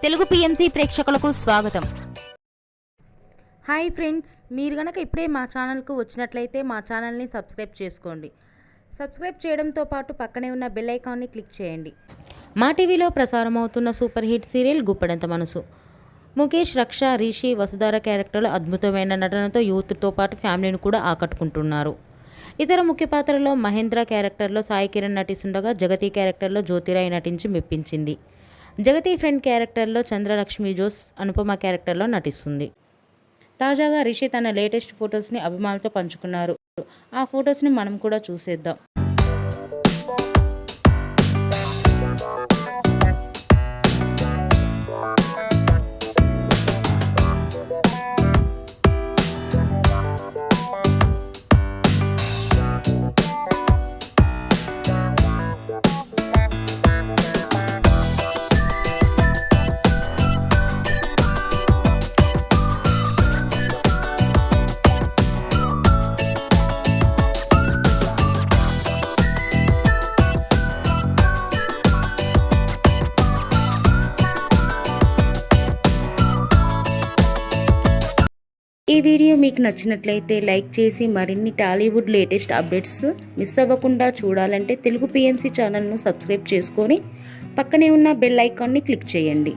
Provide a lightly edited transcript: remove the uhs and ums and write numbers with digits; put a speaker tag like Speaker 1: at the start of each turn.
Speaker 1: Telugu PMC ప్రేక్షకులకు స్వాగతం.
Speaker 2: Hi friends, మీరు గనక ఇప్పుడే మా ఛానల్కు వచ్చినట్లయితే మా ఛానల్ని సబ్స్క్రైబ్ చేసుకోండి. సబ్స్క్రైబ్ చేయడంతో పాటు పక్కనే ఉన్న బెల్ ఐకాన్ని క్లిక్ చేయండి. మా టీవీలో ప్రసారం అవుతున్న సూపర్ హిట్ సీరియల్ గుప్పెడంత మనసు. ముఖేష్, రక్ష, రిషి, వసుధార క్యారెక్టర్లు అద్భుతమైన నటనతో యూత్తో పాటు ఫ్యామిలీని కూడా ఆకట్టుకుంటున్నారు. ఇతర ముఖ్య పాత్రలో మహేంద్ర క్యారెక్టర్లో సాయి కిరణ్ నటిస్తుండగా జగతి క్యారెక్టర్లో జ్యోతిరాయ్ నటించి మెప్పించింది. జగతి ఫ్రెండ్ క్యారెక్టర్లో చంద్రలక్ష్మి జోస్ అనుపమ క్యారెక్టర్లో నటిస్తుంది. తాజాగా రిషి తన లేటెస్ట్ ఫొటోస్ని అభిమానులతో పంచుకున్నారు. ఆ ఫొటోస్ని మనం కూడా చూసేద్దాం. ఈ వీడియో మీకు నచ్చినట్లయితే లైక్ చేసి మరిన్ని టాలీవుడ్ లేటెస్ట్ అప్డేట్స్ మిస్ అవ్వకుండా చూడాలంటే తెలుగు పిఎంసి ఛానల్ను సబ్స్క్రైబ్ చేసుకొని పక్కనే ఉన్న బెల్ ఐకాన్ని క్లిక్ చేయండి.